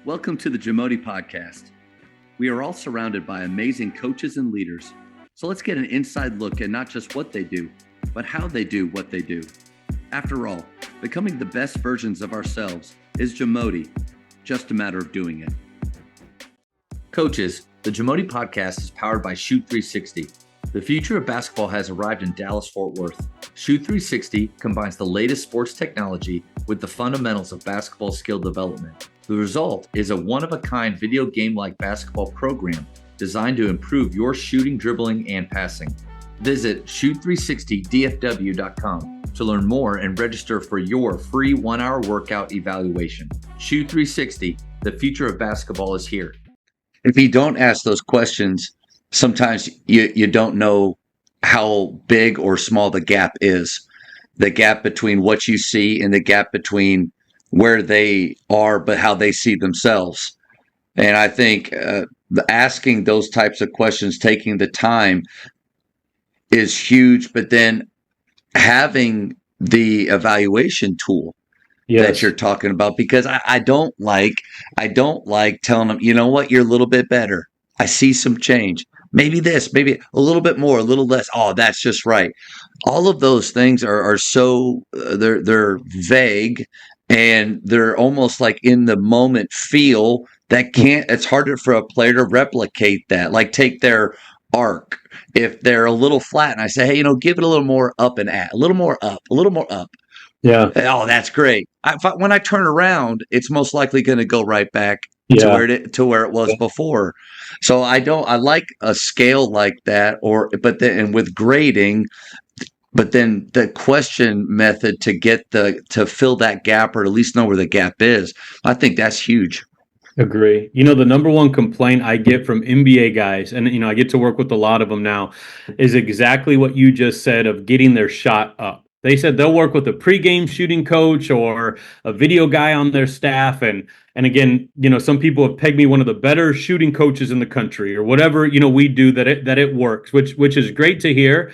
Welcome to the JAMOD podcast. We are all surrounded by amazing coaches and leaders. So let's get an inside look at not just what they do, but how they do what they do. After all, becoming the best versions of ourselves is JAMOD, just a matter of doing it. Coaches, the JAMOD podcast is powered by Shoot 360. The future of basketball has arrived in Dallas-Fort Worth. Shoot 360 combines the latest sports technology with the fundamentals of basketball skill development. The result is a one-of-a-kind video game-like basketball program designed to improve your shooting, dribbling, and passing. Visit shoot360dfw.com to learn more and register for your free 1-hour workout evaluation. Shoot 360, the future of basketball is here. If you don't ask those questions, sometimes you don't know how big or small the gap is. The gap between what you see and the gap between where they are, but how they see themselves. And I think asking those types of questions, taking the time is huge, but then having the evaluation tool that you're talking about, because I don't like telling them, you know what, you're a little bit better. I see some change. Maybe this, maybe a little bit more, a little less. Oh, that's just right. All of those things are so they're vague, and they're almost like in the moment feel that it's harder for a player to replicate that. Like take their arc. If they're a little flat and I say, hey, give it a little more up and at, a little more up, a little more up. Yeah. Oh, that's great. When I turn around, it's most likely going to go right back to where it was before. So I like a scale like that, and with grading, but then the question method to fill that gap, or at least know where the gap is. I think that's huge. Agree. The number one complaint I get from NBA guys, and I get to work with a lot of them now, is exactly what you just said of getting their shot up. They said they'll work with a pregame shooting coach or a video guy on their staff. And again, some people have pegged me one of the better shooting coaches in the country, or whatever, we do that it works, which is great to hear.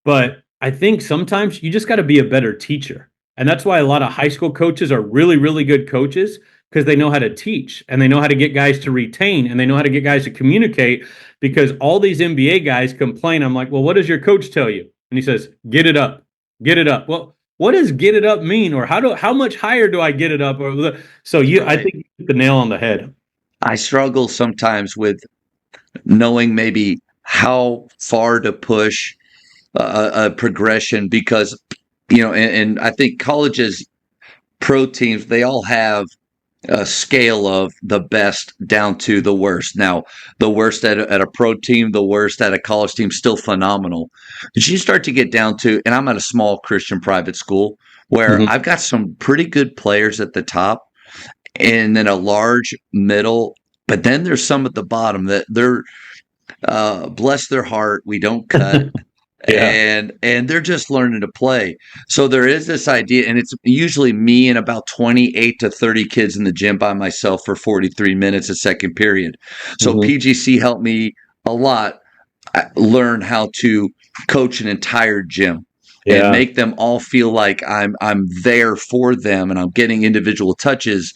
But I think sometimes you just got to be a better teacher. And that's why a lot of high school coaches are really, really good coaches, because they know how to teach, and they know how to get guys to retain, and they know how to get guys to communicate. Because all these NBA guys complain. I'm like, well, what does your coach tell you? And he says, get it up. Get it up. Well, what does get it up mean? Or how much higher do I get it up? So I think you hit the nail on the head. I struggle sometimes with knowing maybe how far to push a progression, because, and I think colleges, pro teams, they all have a scale of the best down to the worst. Now, the worst at a pro team, the worst at a college team, still phenomenal. But you start to get down to, and I'm at a small Christian private school where I've got some pretty good players at the top, and then a large middle, but then there's some at the bottom that they're, bless their heart, we don't cut. Yeah. And they're just learning to play. So there is this idea, and it's usually me and about 28 to 30 kids in the gym by myself for 43 minutes a second period. So PGC helped me a lot learn how to coach an entire gym and make them all feel like I'm there for them, and I'm getting individual touches,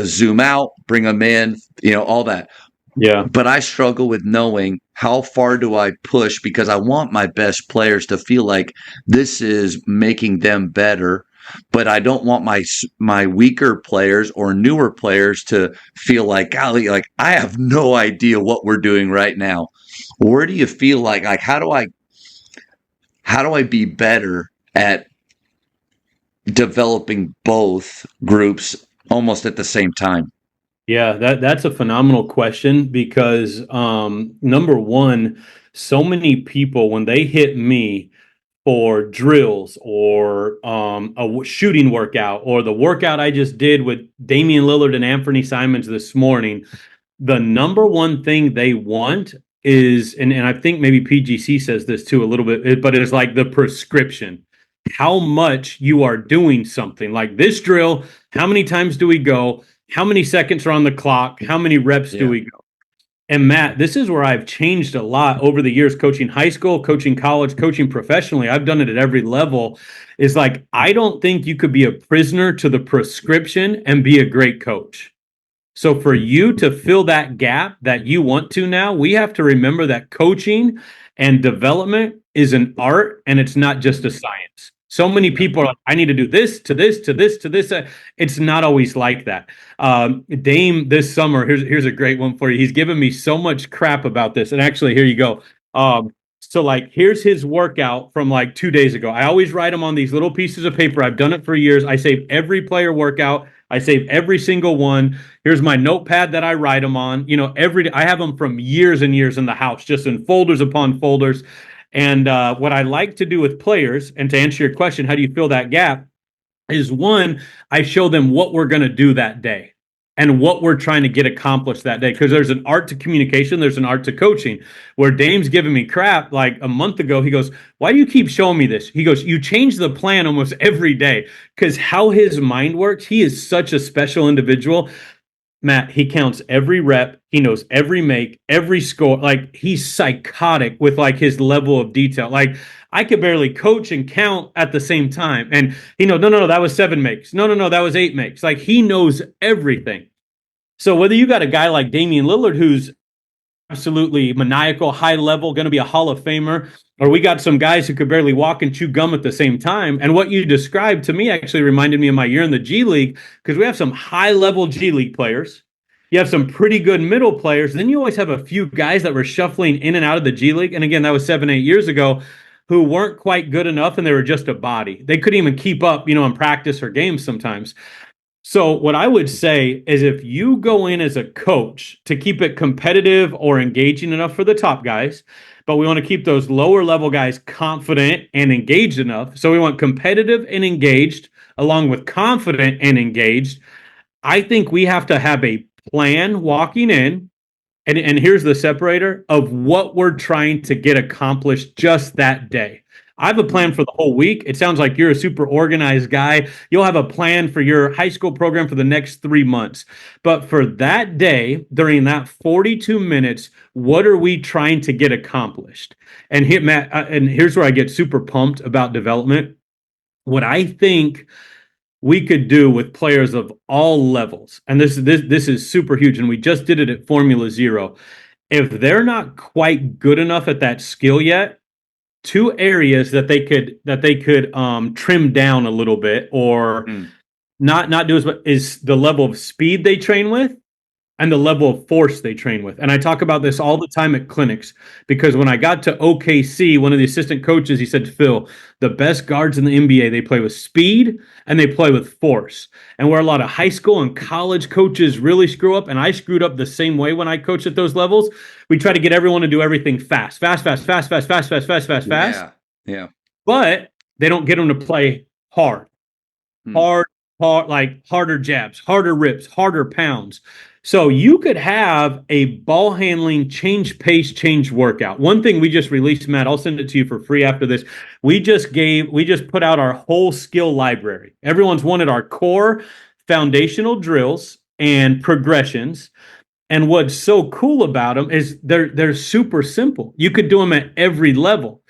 zoom out, bring them in, all that. Yeah. But I struggle with knowing how far do I push, because I want my best players to feel like this is making them better, but I don't want my weaker players or newer players to feel like, golly, like I have no idea what we're doing right now. Where do you feel like how do I be better at developing both groups almost at the same time? Yeah, that's a phenomenal question, because number one, so many people, when they hit me for drills or a shooting workout, or the workout I just did with Damian Lillard and Anthony Simons this morning, the number one thing they want is, and I think maybe PGC says this too a little bit, but it's like the prescription. How much you are doing something. Like this drill, how many times do we go? How many seconds are on the clock? How many reps do we go? And Matt, this is where I've changed a lot over the years, coaching high school, coaching college, coaching professionally. I've done it at every level. Is like, I don't think you could be a prisoner to the prescription and be a great coach. So for you to fill that gap that you want to now, we have to remember that coaching and development is an art and it's not just a science. So many Yeah. people are like, I need to do this to this to this to this. It's not always like that. Dame this summer, here's a great one for you. He's given me so much crap about this. And actually, here you go. So like here's his workout from like 2 days ago. I always write them on these little pieces of paper. I've done it for years. I save every player workout. I save every single one. Here's my notepad that I write them on. I have them from years and years in the house, just in folders upon folders. And what I like to do with players, and to answer your question, how do you fill that gap? Is one, I show them what we're going to do that day and what we're trying to get accomplished that day. Because there's an art to communication, there's an art to coaching. Where Dame's giving me crap like a month ago, he goes, "Why do you keep showing me this?" He goes, "You change the plan almost every day." Because how his mind works, he is such a special individual. Matt, he counts every rep. He knows every make, every score. Like he's psychotic with like his level of detail. Like I could barely coach and count at the same time. And he knows, no, no, no, that was 7 makes. No, no, no, that was 8 makes. Like he knows everything. So whether you got a guy like Damian Lillard who's absolutely maniacal, high level, going to be a Hall of Famer, or we got some guys who could barely walk and chew gum at the same time. And what you described to me actually reminded me of my year in the G League, because we have some high level G League players. You have some pretty good middle players. Then you always have a few guys that were shuffling in and out of the G League. And again, that was 7, 8 years ago, who weren't quite good enough and they were just a body. They couldn't even keep up, in practice or games sometimes. So, what I would say is if you go in as a coach to keep it competitive or engaging enough for the top guys, but we want to keep those lower level guys confident and engaged enough. So, we want competitive and engaged along with confident and engaged. I think we have to have a plan walking in. And here's the separator of what we're trying to get accomplished just that day. I have a plan for the whole week. It sounds like you're a super organized guy. You'll have a plan for your high school program for the next 3 months. But for that day, during that 42 minutes, what are we trying to get accomplished? And here, Matt, and here's where I get super pumped about development. What I think we could do with players of all levels, and this is super huge, and we just did it at Formula Zero. If they're not quite good enough at that skill yet, two areas that they could trim down a little bit or not do as much is the level of speed they train with and the level of force they train with. And I talk about this all the time at clinics because when I got to OKC, one of the assistant coaches, he said, "Phil, the best guards in the NBA, they play with speed and they play with force." And where a lot of high school and college coaches really screw up, and I screwed up the same way when I coached at those levels, we try to get everyone to do everything fast, fast, fast, fast, fast, fast, fast, fast, fast, fast. Yeah. Yeah. But they don't get them to play hard, Hmm. hard, hard, like harder jabs, harder rips, harder pounds. So you could have a ball handling change pace, change workout. One thing we just released, Matt, I'll send it to you for free after this. We just put out our whole skill library. Everyone's wanted our core foundational drills and progressions. And what's so cool about them is they're super simple. You could do them at every level.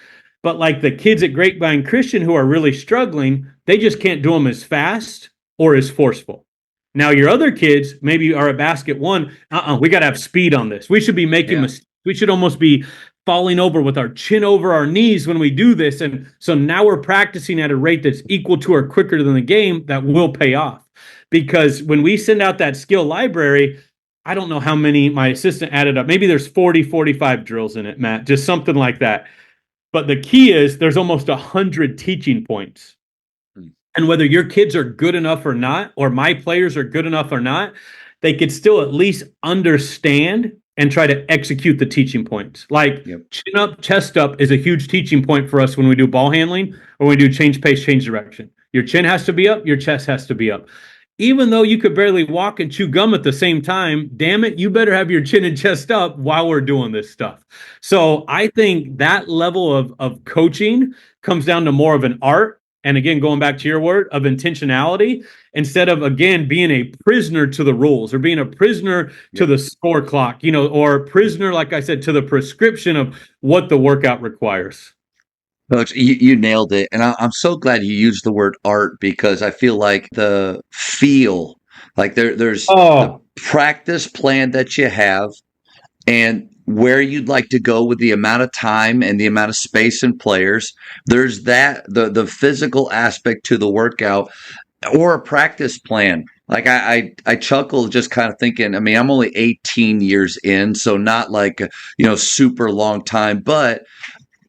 But like the kids at Grapevine Christian who are really struggling, they just can't do them as fast or as forceful. Now your other kids maybe are at basket one. We got to have speed on this. We should be making Yeah. mistakes. We should almost be falling over with our chin over our knees when we do this. And so now we're practicing at a rate that's equal to or quicker than the game that will pay off. Because when we send out that skill library, I don't know how many my assistant added up. Maybe there's 40, 45 drills in it, Matt, just something like that. But the key is there's almost 100 teaching points. Hmm. And whether your kids are good enough or not, or my players are good enough or not, they could still at least understand and try to execute the teaching points. Like Yep. chin up, chest up is a huge teaching point for us when we do ball handling or when we do change pace, change direction. Your chin has to be up, your chest has to be up. Even though you could barely walk and chew gum at the same time, damn it, you better have your chin and chest up while we're doing this stuff. So I think that level of coaching comes down to more of an art. And again, going back to your word of intentionality, instead of, again, being a prisoner to the rules or being a prisoner to Yep. the score clock, or a prisoner, like I said, to the prescription of what the workout requires. Coach, you nailed it. And I'm so glad you used the word art because I feel like the feel, like there's the Oh, practice plan that you have and where you'd like to go with the amount of time and the amount of space and players. There's that the physical aspect to the workout or a practice plan. Like I chuckle just kind of thinking, I mean, I'm only 18 years in, so not like, super long time, but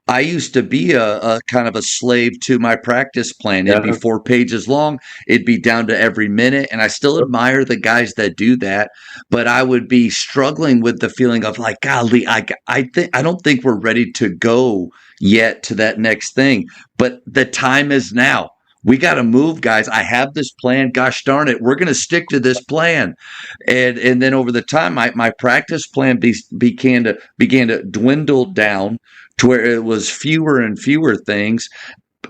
I used to be a kind of a slave to my practice plan. It'd be Yeah. 4 pages long. It'd be down to every minute. And I still admire the guys that do that, but I would be struggling with the feeling of like, golly, I don't think we're ready to go yet to that next thing. But the time is now. We got to move, guys. I have this plan. Gosh darn it, we're going to stick to this plan. And then over the time, my practice plan began to dwindle down to where it was fewer and fewer things,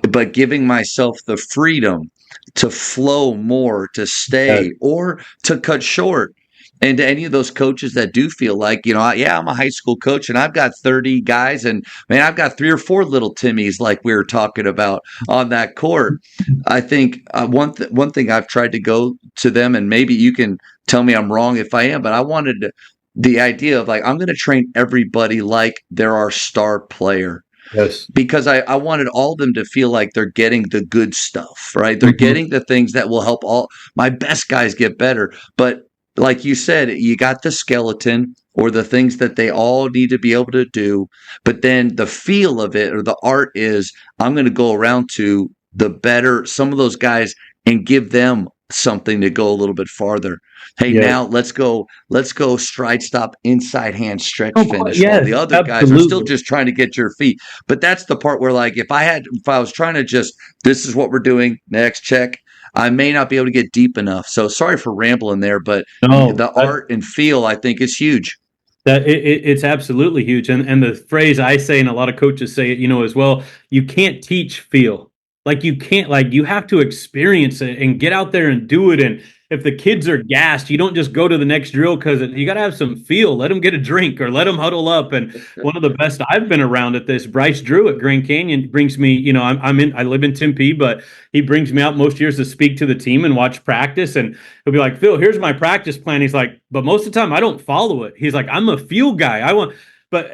but giving myself the freedom to flow more, to stay, or to cut short. And to any of those coaches that do feel like, yeah, I'm a high school coach and I've got 30 guys, and man, I've got 3 or 4 little Timmies like we were talking about on that court. I think one thing I've tried to go to them, and maybe you can tell me I'm wrong if I am, but I wanted the idea of like, I'm going to train everybody like they're our star player. Yes. Because I wanted all of them to feel like they're getting the good stuff, right? They're getting the things that will help all my best guys get better. But like you said, you got the skeleton or the things that they all need to be able to do. But then the feel of it or the art is I'm going to go around to the better, some of those guys, and give them something to go a little bit farther. Hey, now let's go stride stop inside hand stretch finish while the other guys are still just trying to get your feet. But that's the part where like if I was trying to just this is what we're doing, next check, I may not be able to get deep enough. So sorry for rambling there, but the art and feel I think is huge. It's absolutely huge. And the phrase I say, and a lot of coaches say it, as well, you can't teach feel. Like you can't, like you have to experience it and get out there and do it. And if the kids are gassed, you don't just go to the next drill because you got to have some feel. Let them get a drink or let them huddle up. And one of the best I've been around at this, Bryce Drew at Grand Canyon brings me, I live in Tempe, but he brings me out most years to speak to the team and watch practice. And he'll be like, Phil, here's my practice plan. He's like, but most of the time I don't follow it. He's like, I'm a feel guy.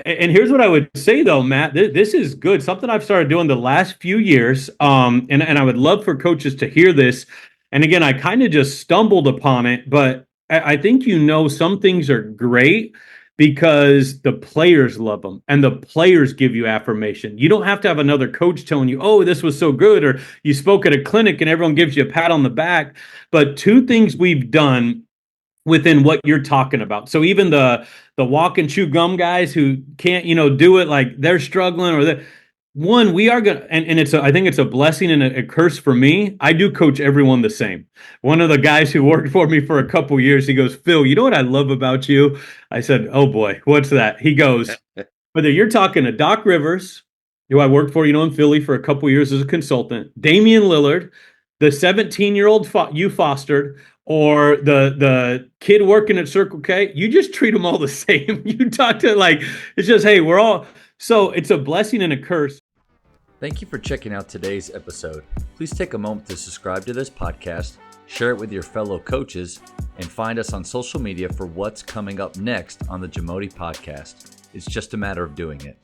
And here's what I would say though, Matt, this is good. Something I've started doing the last few years. And I would love for coaches to hear this. And again, I kind of just stumbled upon it, but I think, some things are great because the players love them and the players give you affirmation. You don't have to have another coach telling you, oh, this was so good, or you spoke at a clinic and everyone gives you a pat on the back. But 2 things we've done within what you're talking about. So even the walk and chew gum guys who can't, do it, like they're struggling we are going to, and I think it's a blessing and a curse for me. I do coach everyone the same. One of the guys who worked for me for a couple years, he goes, Phil, you know what I love about you? I said, oh boy, what's that? He goes, whether you're talking to Doc Rivers, who I worked for, in Philly for a couple years as a consultant, Damian Lillard, the 17-year-old you fostered, or the kid working at Circle K, you just treat them all the same. You talk to it's just, hey, we're all, so it's a blessing and a curse. Thank you for checking out today's episode. Please take a moment to subscribe to this podcast, share it with your fellow coaches, and find us on social media for what's coming up next on the JAMOD podcast. It's just a matter of doing it.